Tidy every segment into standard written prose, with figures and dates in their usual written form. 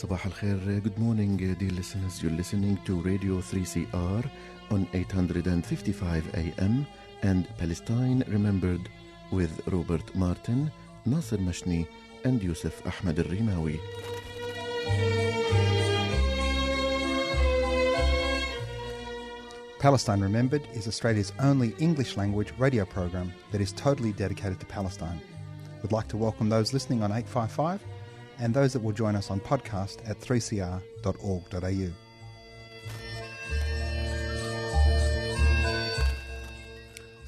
Sabah al-Khair. Good morning, dear listeners. You're listening to Radio 3CR on 855 AM and Palestine Remembered with Robert Martin, Nasser Mashni and Yusuf Ahmad al-Rimawi. Palestine Remembered is Australia's only English-language radio program that is totally dedicated to Palestine. We'd like to welcome those listening on 855 and those that will join us on podcast at 3cr.org.au.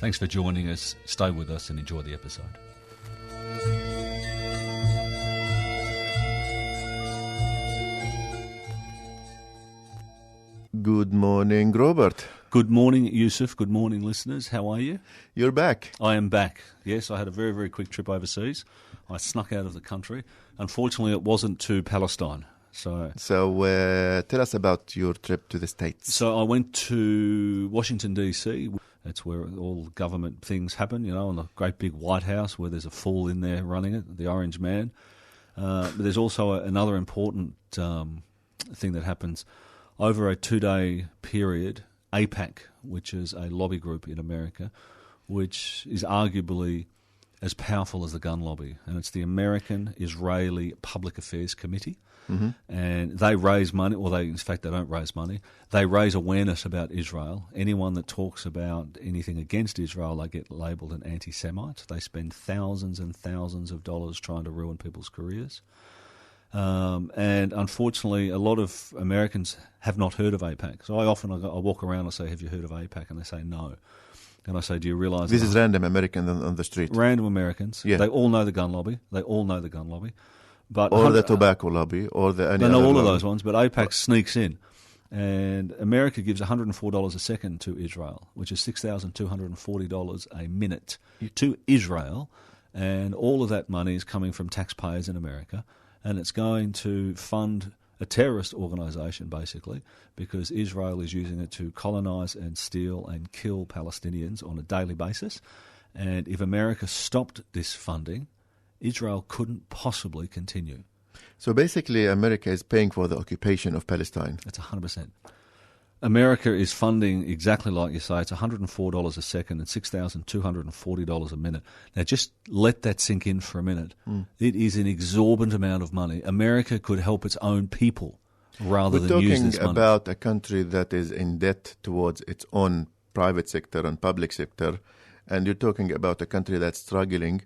Thanks for joining us. Stay with us and enjoy the episode. Good morning, Robert. Good morning, Yusuf. Good morning, listeners. How are you? You're back. I am back. Yes, I had a very, very quick trip overseas. I snuck out of the country. Unfortunately, it wasn't to Palestine. So tell us about your trip to the States. So I went to Washington, D.C. That's where all government things happen, you know, in the great big White House where there's a fool in there running it, the Orange Man. But there's also another important thing that happens over a 2-day period. AIPAC, which is a lobby group in America, which is arguably as powerful as the gun lobby, and it's the American Israeli Public Affairs Committee. Mm-hmm. And they raise money, in fact they don't raise money, they raise awareness about Israel. Anyone that talks about anything against Israel, they get labelled an anti-Semite. They spend thousands and thousands of dollars trying to ruin people's careers. And unfortunately, a lot of Americans have not heard of AIPAC. So I walk around and say, have you heard of AIPAC? And they say no. And I say, do you realise... This is random Americans on the street. Random Americans. Yeah. They all know the gun lobby. But or the tobacco lobby, or the... They know all of those ones, but AIPAC sneaks in. And America gives $104 a second to Israel, which is $6,240 a minute to Israel. And all of that money is coming from taxpayers in America. And it's going to fund a terrorist organisation, basically, because Israel is using it to colonise and steal and kill Palestinians on a daily basis. And if America stopped this funding, Israel couldn't possibly continue. So basically, America is paying for the occupation of Palestine. That's 100%. America is funding, exactly like you say, it's $104 a second and $6,240 a minute. Now, just let that sink in for a minute. It is an exorbitant amount of money. America could help its own people rather than use this money. We're talking about a country that is in debt towards its own private sector and public sector, and you're talking about a country that's struggling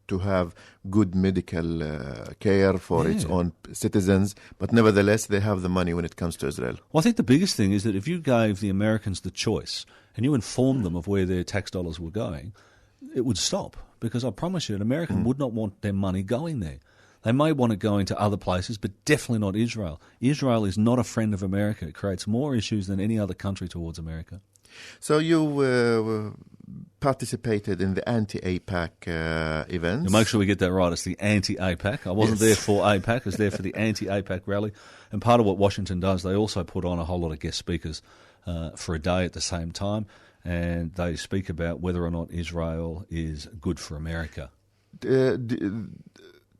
to have good medical care for its own citizens, but nevertheless they have the money when it comes to Israel. Well, I think the biggest thing is that if you gave the Americans the choice and you informed them of where their tax dollars were going, it would stop, because I promise you an American would not want their money going there. They may want it going to other places, but definitely not Israel. Israel is not a friend of America. It creates more issues than any other country towards America. So you participated in the anti-AIPAC events. Now make sure we get that right. It's the anti-AIPAC. I wasn't there for AIPAC. I was there for the anti-AIPAC rally. And part of what Washington does, they also put on a whole lot of guest speakers for a day at the same time. And they speak about whether or not Israel is good for America.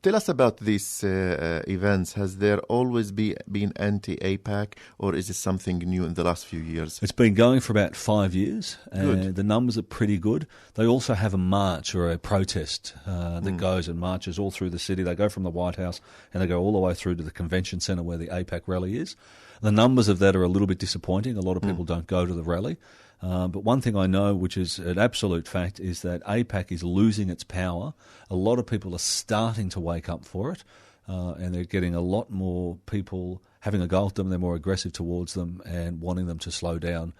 Tell us about these events. Has there always been anti-AIPAC, or is it something new in the last few years? It's been going for about 5 years, and Good. The numbers are pretty good. They also have a march or a protest that goes and marches all through the city. They go from the White House and they go all the way through to the convention centre where the AIPAC rally is. The numbers of that are a little bit disappointing. A lot of people don't go to the rally. But one thing I know, which is an absolute fact, is that AIPAC is losing its power. A lot of people are starting to wake up for it, and they're getting a lot more people having a go at them. They're more aggressive towards them and wanting them to slow down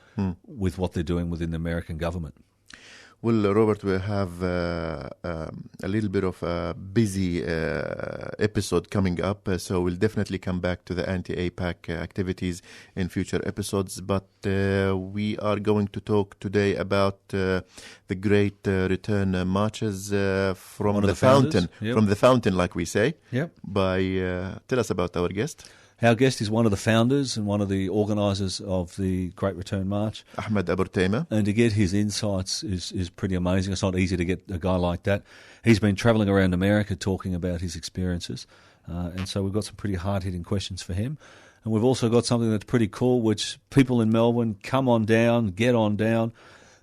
with what they're doing within the American government. Well, Robert, we have a little bit of a busy episode coming up, so we'll definitely come back to the anti-AIPAC activities in future episodes. But we are going to talk today about the great return marches from the fountain, Yep. from the fountain, like we say. Yep. By tell us about our guest. Our guest is one of the founders and one of the organisers of the Great Return March. Ahmad Abu Artema. And to get his insights is pretty amazing. It's not easy to get a guy like that. He's been travelling around America talking about his experiences. And so we've got some pretty hard-hitting questions for him. And we've also got something that's pretty cool, which people in Melbourne, come on down, get on down.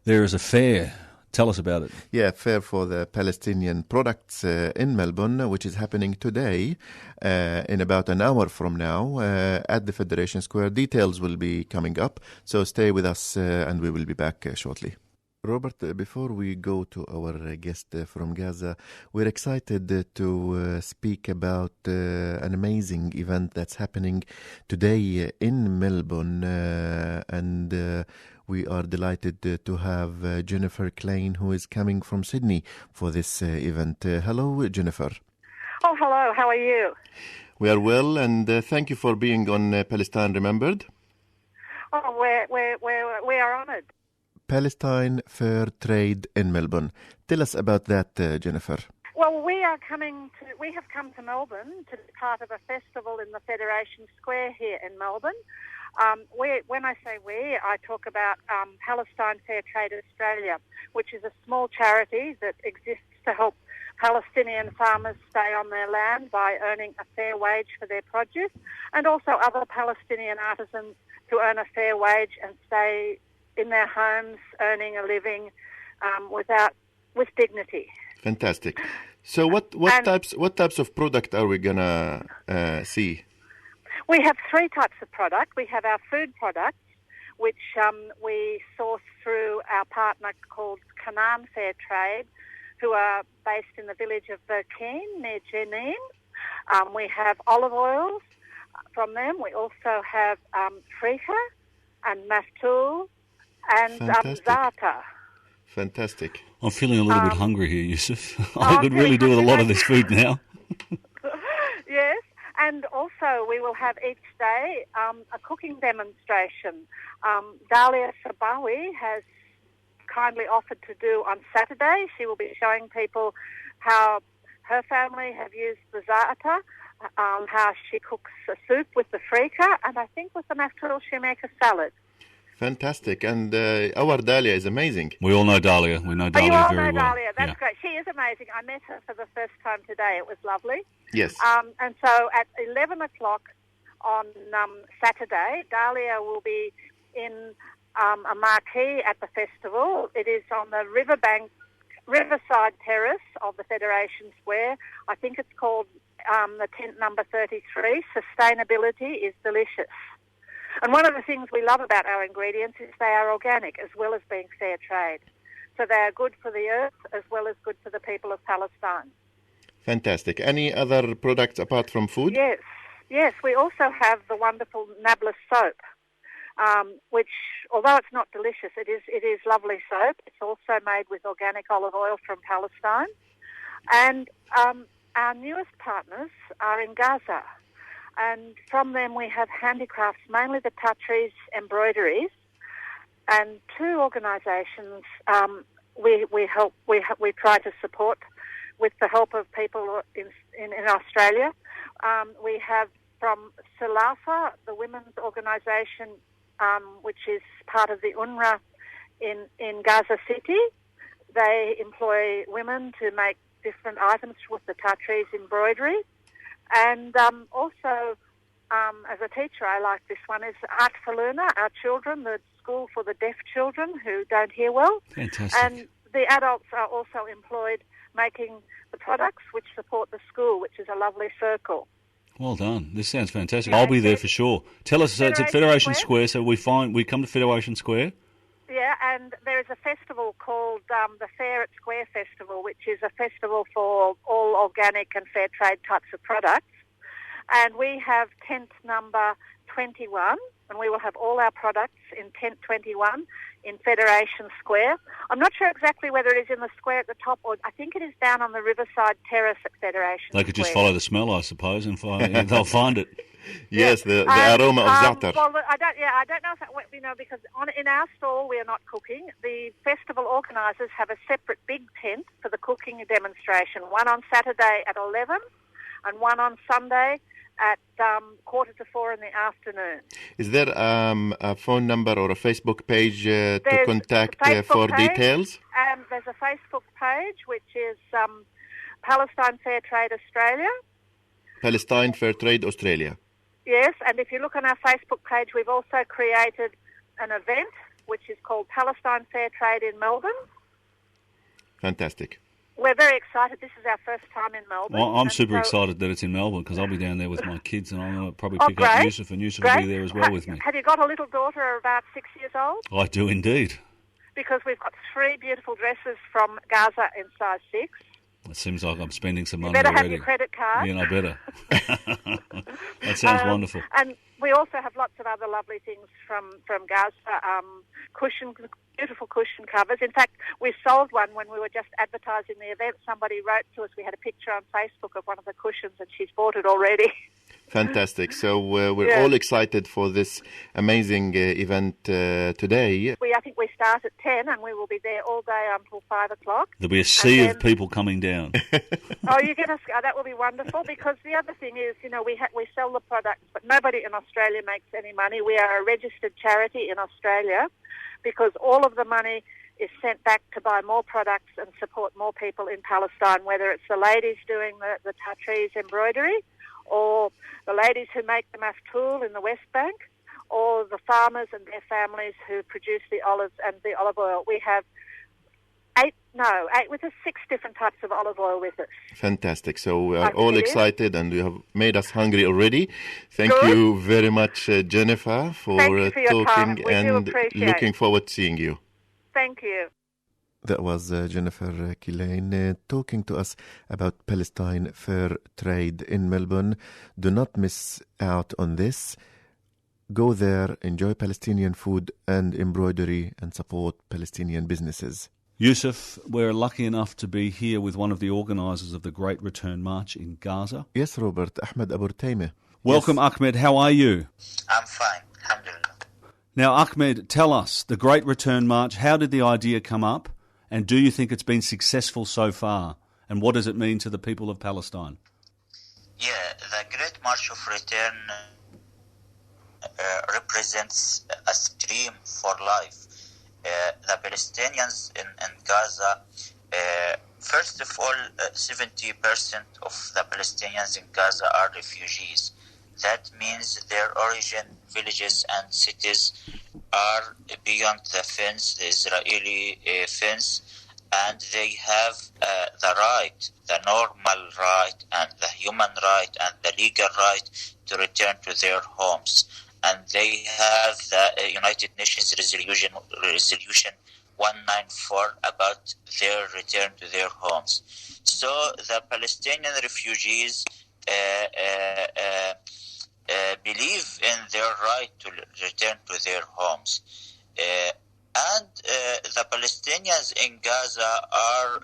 There is a fair. Tell us about it. Yeah, fair for the Palestinian products in Melbourne, which is happening today in about an hour from now at the Federation Square. Details will be coming up, so stay with us and we will be back shortly. Robert, before we go to our guest from Gaza, we're excited to speak about an amazing event that's happening today in Melbourne, and we are delighted to have Jennifer Killen, who is coming from Sydney for this event. Hello, Jennifer. Oh, hello. How are you? We are well, and thank you for being on Palestine Remembered. Oh, we are honoured. Palestine Fair Trade in Melbourne. Tell us about that, Jennifer. Well, we have come to Melbourne to be part of a festival in the Federation Square here in Melbourne. When I say we, I talk about Palestine Fair Trade Australia, which is a small charity that exists to help Palestinian farmers stay on their land by earning a fair wage for their produce, and also other Palestinian artisans to earn a fair wage and stay in their homes, earning a living with dignity. Fantastic. So, what types of product are we gonna see? We have three types of product. We have our food products, which we source through our partner called Canaan Fair Trade, who are based in the village of Burkeen near Jenin. We have olive oils from them. We also have freekeh and maftool and za'atar. Fantastic. I'm feeling a little bit hungry here, Yusuf. I could really do with a lot of this food now. Yes, and also we will have each day a cooking demonstration. Dalia Sabawi has kindly offered to do on Saturday. She will be showing people how her family have used the za'atar, how she cooks a soup with the freekeh, and I think with the maftool she'll make a salad. Fantastic. And our Dalia is amazing. We all know Dalia. We know Dalia very well. You all know Dalia. That's great. She is amazing. I met her for the first time today. It was lovely. Yes. And so at 11 o'clock on Saturday, Dalia will be in a marquee at the festival. It is on the riverside terrace of the Federation Square. I think it's called the tent number 33. Sustainability is delicious. And one of the things we love about our ingredients is they are organic as well as being fair trade. So they are good for the earth as well as good for the people of Palestine. Fantastic. Any other products apart from food? Yes. We also have the wonderful Nablus soap, which, although it's not delicious, it is lovely soap. It's also made with organic olive oil from Palestine. And our newest partners are in Gaza. And from them we have handicrafts, mainly the toucheries, embroideries, and two organisations we try to support with the help of people in Australia. We have from Salafa, the women's organisation, which is part of the UNRWA in Gaza City. They employ women to make different items with the toucheries embroidery. And also, as a teacher, I like this one, is Art for Luna, our children, the school for the deaf children who don't hear well. Fantastic. And the adults are also employed making the products which support the school, which is a lovely circle. Well done. This sounds fantastic. I'll be there for sure. Tell us, it's at Federation Square, so we come to Federation Square. Yeah, and there is a festival called the Fair at Square Festival, which is a festival for all organic and fair trade types of products. And we have tent number 21, and we will have all our products in tent 21 in Federation Square. I'm not sure exactly whether it is in the square at the top, or I think it is down on the riverside terrace at Federation Square. They could just follow the smell, I suppose, and they'll find it. Yes, the aroma of za'atar. Well, I don't know if because in our stall we are not cooking. The festival organisers have a separate big tent for the cooking demonstration. One on Saturday at 11, and one on Sunday at 3:45 in the afternoon. Is there a phone number or a Facebook page to There's contact a Facebook for page. details? There's a Facebook page, which is Palestine Fair Trade Australia. Palestine Fair Trade Australia. Yes, and if you look on our Facebook page, we've also created an event which is called Palestine Fair Trade in Melbourne. Fantastic. We're very excited. This is our first time in Melbourne. Well, I'm and super so- excited that it's in Melbourne because I'll be down there with my kids and I'm going to probably Oh, pick up great. Yusuf, and Yusuf will be there as well with me. Have you got a little daughter about 6 years old? I do indeed. Because we've got 3 beautiful dresses from Gaza in size 6. It seems like I'm spending some You money better already. have your credit card. Yeah, I better. That sounds wonderful. And we also have lots of other lovely things from Gaza, beautiful cushion covers. In fact, we sold one when we were just advertising the event. Somebody wrote to us, we had a picture on Facebook of one of the cushions and she's bought it already. Fantastic. So we're Yeah. all excited for this amazing event today. I think we start at 10 and we will be there all day until 5 o'clock. There'll be a sea And of then- people coming down. Oh, you get us. That will be wonderful because the other thing is, we sell the products, but nobody in Australia makes any money. We are a registered charity in Australia because all of the money is sent back to buy more products and support more people in Palestine, whether it's the ladies doing the Tartrese embroidery or the ladies who make the maftool in the West Bank or the farmers and their families who produce the olives and the olive oil. We have 8 with us 6 different types of olive oil with us. Fantastic. So we are Thank all you. excited and you have made us hungry already. Thank Good. you very much, Jennifer, for, Thank you for your talking time. We do and appreciate looking it. forward to seeing you. Thank you. That was Jennifer Killen talking to us about Palestine Fair Trade in Melbourne. Do not miss out on this. Go there, enjoy Palestinian food and embroidery and support Palestinian businesses. Yusuf, we're lucky enough to be here with one of the organisers of the Great Return March in Gaza. Yes, Robert, Ahmad Abu Artema. Welcome, Yes. Ahmed. How are you? I'm fine, alhamdulillah. Now, Ahmed, tell us, the Great Return March, how did the idea come up? And do you think it's been successful so far? And what does it mean to the people of Palestine? Yeah, the Great March of Return represents a stream for life. The Palestinians in Gaza, first of all, 70% of the Palestinians in Gaza are refugees. That means their origin, villages and cities are beyond the fence, the Israeli fence, and they have the right, the normal right, and the human right, and the legal right to return to their homes. And they have the United Nations resolution 194 about their return to their homes. So the Palestinian refugees believe in their right to return to their homes. And the Palestinians in Gaza are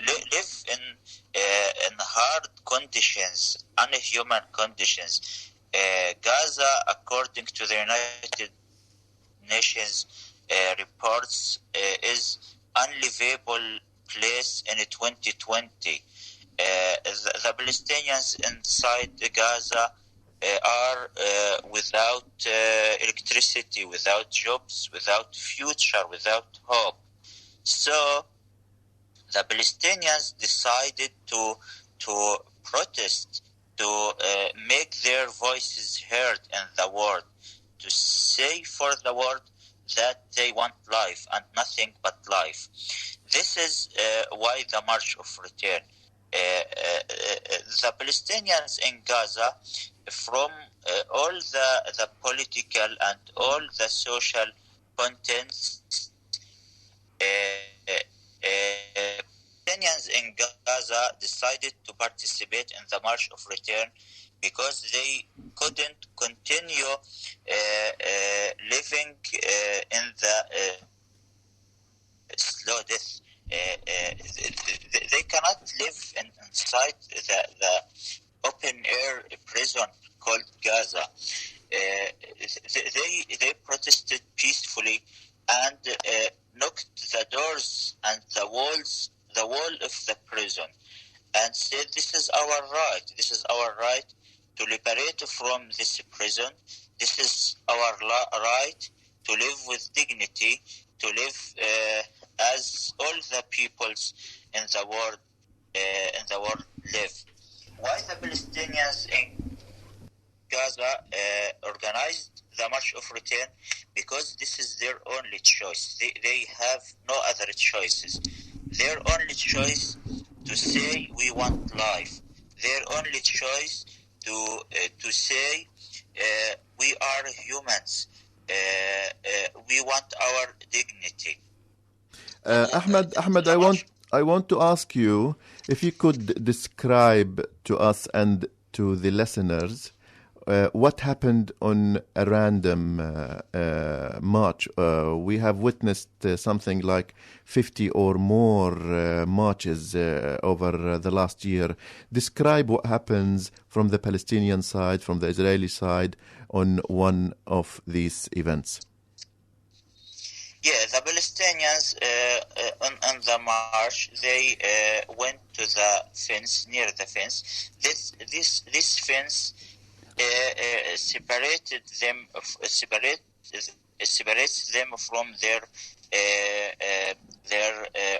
live in hard conditions, unhuman conditions. Gaza, according to the United Nations reports, is unlivable place in 2020. The Palestinians inside Gaza are without electricity, without jobs, without future, without hope. So the Palestinians decided to protest, to make their voices heard in the world, to say for the world that they want life and nothing but life. This is why the March of Return. The Palestinians in Gaza, from all the political and all the social contents, Palestinians in Gaza decided to participate in the March of Return because they couldn't continue living in the slow death. They cannot live inside the open air prison called Gaza. They protested peacefully and knocked the doors and the wall of the prison and said this is our right. This is our right to liberate from this prison. This is our right to live with dignity, to live as all the peoples in the world live. Why the Palestinians in Gaza organized the March of Return? Because this is their only choice. They have no other choices. Their only choice to say we want life. Their only choice to say we are humans. We want our dignity. Ahmad, I want to ask you if you could describe to us and to the listeners what happened on a random march. We have witnessed something like 50 or more marches over the last year. Describe what happens from the Palestinian side, from the Israeli side, on one of these events. Yeah, the Palestinians on the march, they went to the fence, near the fence. This fence separates them from their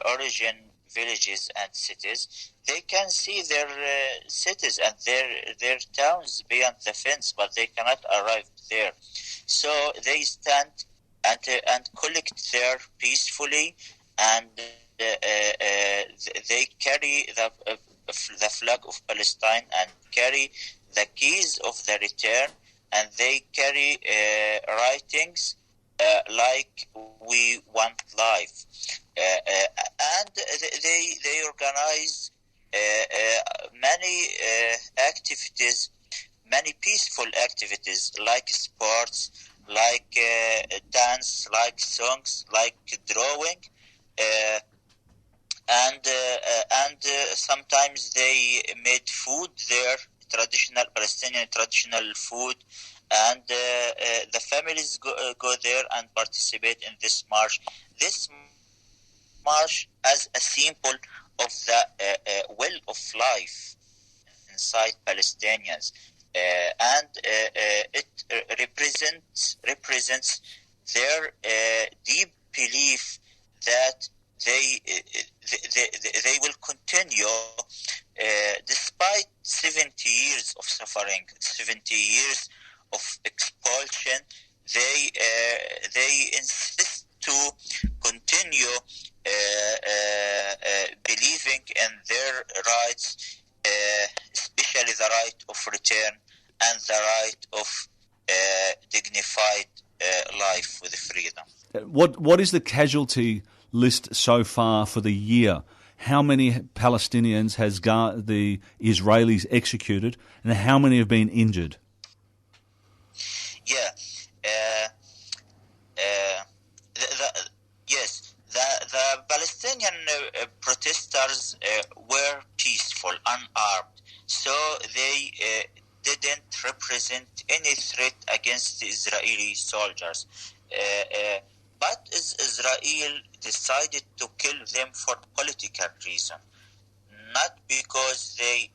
origin villages and cities. They can see their cities and their towns beyond the fence, but they cannot arrive there. So they stand and collect there peacefully, and they carry the flag of Palestine and carry the keys of the return, and they carry writings like we want life, and they organize many activities, many peaceful activities like sports, like dance, like songs, like drawing, and sometimes they made food there, traditional Palestinian traditional food, and the families go there and participate in this march. This march as a symbol of the will of life inside Palestinians, and it represents their deep belief that they will continue despite 70 years of suffering, 70 years of expulsion. They insist to continue believing in their rights, especially the right of return and the right of dignified life with freedom. What is the casualty list so far for the year? How many Palestinians has the Israelis executed, and how many have been injured? Yeah, yes. The Palestinian protesters were peaceful, unarmed, so they didn't represent any threat against the Israeli soldiers. But Israel decided to kill them for political reason, not because they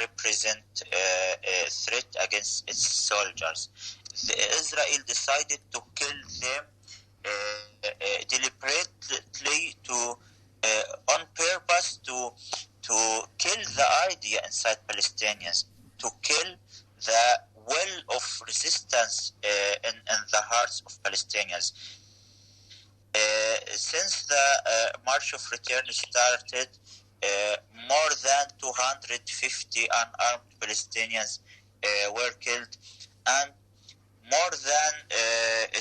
represent a threat against its soldiers. Israel decided to kill them deliberately, on purpose, to kill the idea inside Palestinians, to kill the will of resistance in the hearts of Palestinians. Since the March of Return started, more than 250 unarmed Palestinians were killed, and more than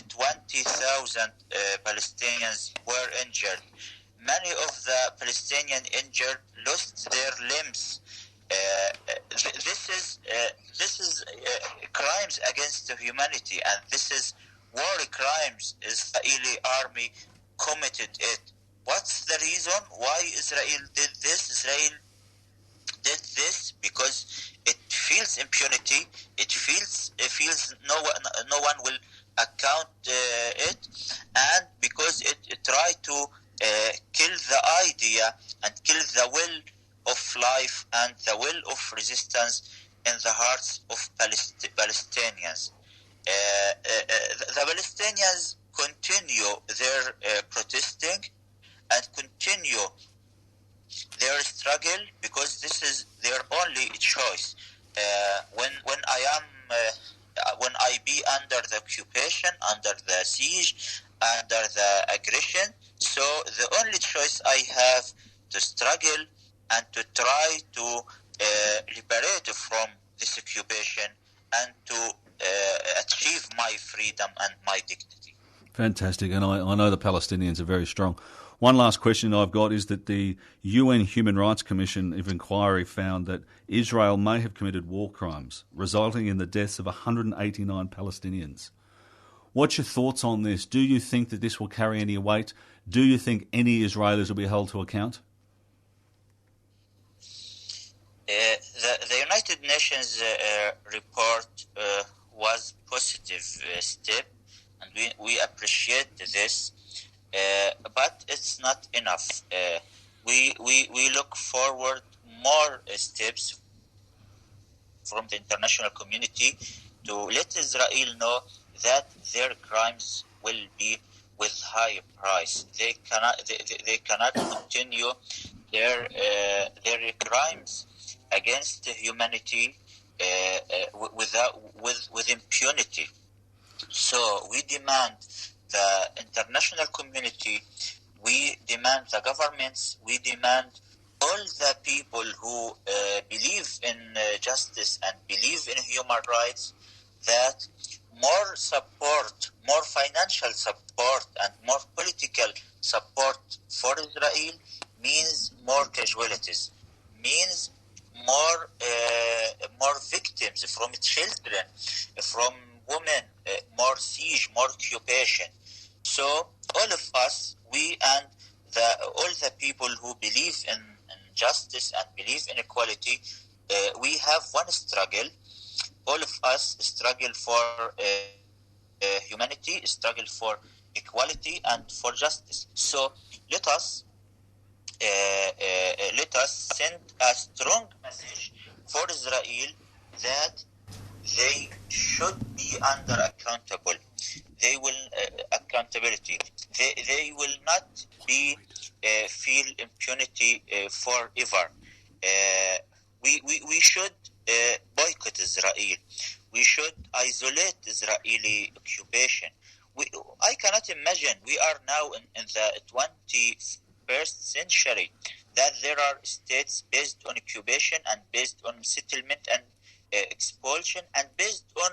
20,000 Palestinians were injured. Many of the Palestinian injured lost their limbs. This is crimes against humanity, and this is war crimes. Israeli army committed it. What's the reason why Israel did this? Israel did this because it feels impunity. It feels no one will account it, and because it tried to kill the idea and kill the will of life and the will of resistance in the hearts of Palestinians. The Palestinians continue their protesting and continue their struggle because this is their only choice. When I be under the occupation, under the siege, under the aggression, so the only choice I have to struggle and to try to liberate from this occupation and to achieve my freedom and my dignity. Fantastic, and I know the Palestinians are very strong. One last question I've got is that the UN Human Rights Commission of Inquiry found that Israel may have committed war crimes, resulting in the deaths of 189 Palestinians. What's your thoughts on this? Do you think that this will carry any weight? Do you think any Israelis will be held to account? The United Nations report was a positive step, and we appreciate this. But it's not enough. We look forward more steps from the international community to let Israel know that their crimes will be with high price. They cannot continue their crimes against humanity with impunity. So we demand the international community, we demand the governments, we demand all the people who believe in justice and believe in human rights that more support, more financial support and more political support for Israel means more casualties, means more victims from children, from women, more siege, more occupation. So all of us, we and all the people who believe in justice and believe in equality, we have one struggle. All of us struggle for humanity, struggle for equality and for justice. So let us send a strong message for Israel that they should be under accountable. They will accountability. They will not be feel impunity forever. We should boycott Israel. We should isolate Israeli occupation. I cannot imagine we are now in the 21st century that there are states based on occupation and based on settlement and expulsion and based on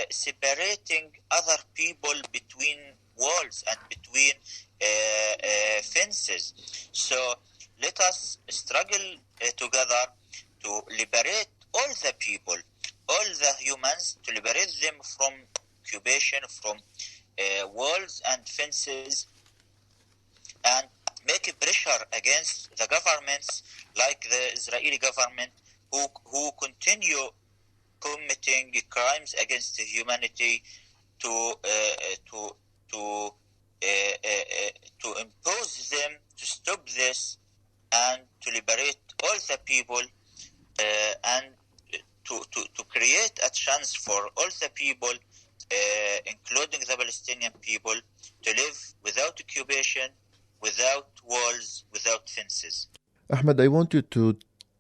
separating other people between walls and between fences. So let us struggle together to liberate all the people, all the humans, to liberate them from occupation, from walls and fences, and make pressure against the governments like the Israeli government who continue committing crimes against humanity to impose them, to stop this, and to liberate all the people, and to create a chance for all the people, including the Palestinian people, to live without occupation, without walls, without fences. Ahmad, I want you to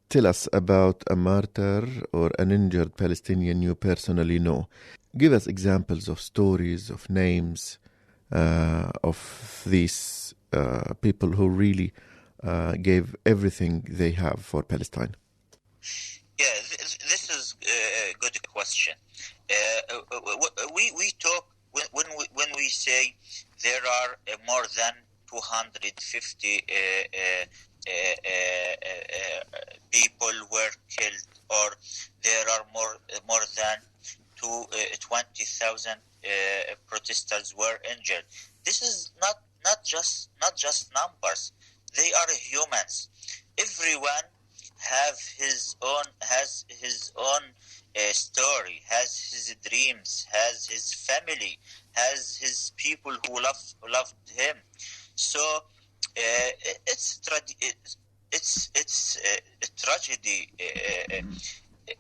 tell us about a martyr or an injured Palestinian you personally know. Give us examples of stories, of names, of these people who really gave everything they have for Palestine. Yeah, this is a good question. We talk when we say there are more than 250 people were killed, or there are more than 20,000 protesters were injured. This is not just numbers. They are humans. Everyone has his own story, has his dreams, has his family, has his people who loved him. So it's it's a tragedy.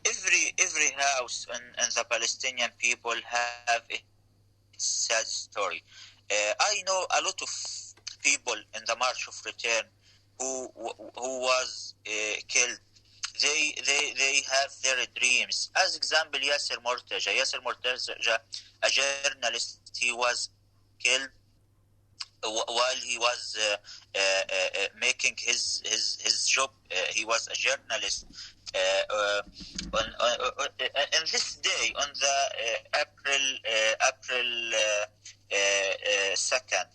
Every house in the Palestinian people have a sad story. I know a lot of people in the March of Return who was killed. They have their dreams. As example, Yasser Mortaja, a journalist, he was killed while he was making his job. He was a journalist. On this day, on the April 2nd,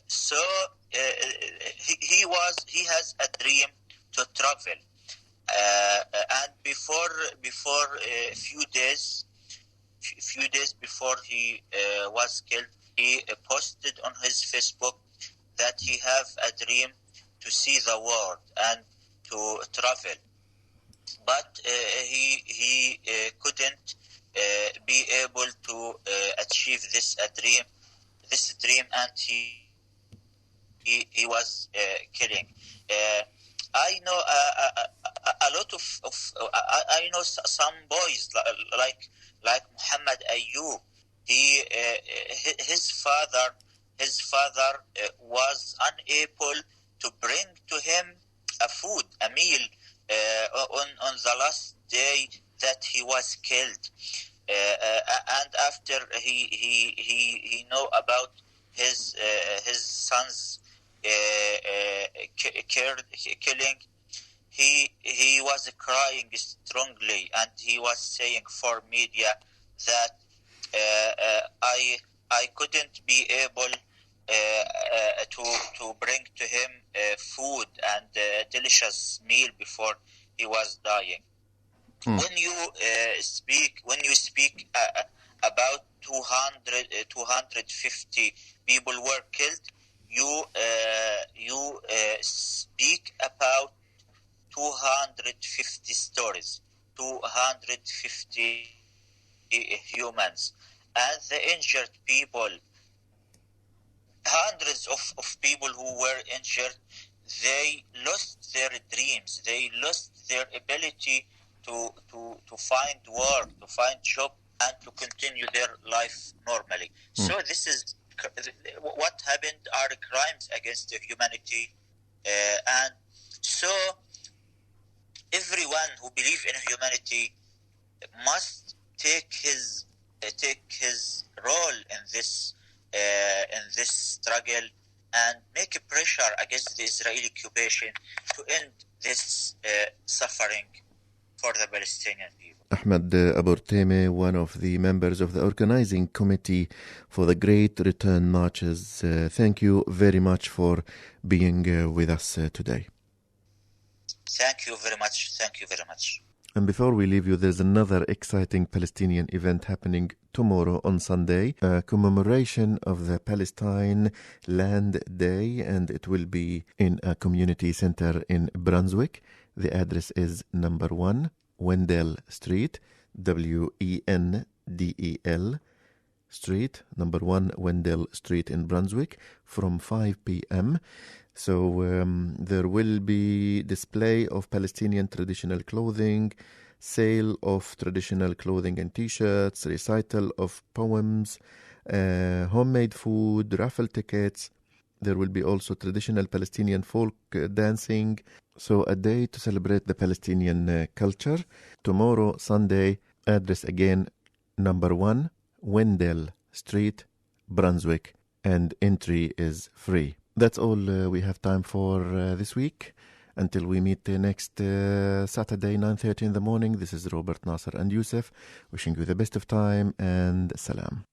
so he has a dream to travel, and before a few days before he was killed, he posted on his Facebook that he have a dream to see the world and to travel, but he couldn't be able to achieve this dream, and he was killing. I know a lot of I know some boys like Muhammad Ayub. His father was unable to bring to him a meal on the last day that he was killed, and after he know about his son's killing, he was crying strongly, and he was saying for media that I couldn't be able to bring to him food and delicious meal before he was dying. When you speak about 250 people were killed, you speak about 250 stories, 250 humans, and the injured people, hundreds of people who were injured. They lost their dreams, they lost their ability to find work, to find job, and to continue their life normally. So this is what happened are crimes against humanity, and so everyone who believes in humanity must take his role in this struggle and make a pressure against the Israeli occupation to end this suffering for the Palestinian people. Ahmad Abu Artema, one of the members of the organizing committee for the Great Return Marches. Thank you very much for being with us today. Thank you very much. Thank you very much. And before we leave you, there's another exciting Palestinian event happening tomorrow on Sunday, a commemoration of the Palestine Land Day, and it will be in a community center in Brunswick. The address is number 1 Wendell Street, Wendel Street, number 1 Wendell Street in Brunswick, from 5 p.m. So there will be display of Palestinian traditional clothing, sale of traditional clothing and T-shirts, recital of poems, homemade food, raffle tickets. There will be also traditional Palestinian folk dancing. So a day to celebrate the Palestinian culture. Tomorrow, Sunday, address again, number 1 Wendell Street, Brunswick, and entry is free. That's all we have time for this week. Until we meet next Saturday, 9:30 in the morning, this is Robert, Nasser and Youssef, wishing you the best of time and salam.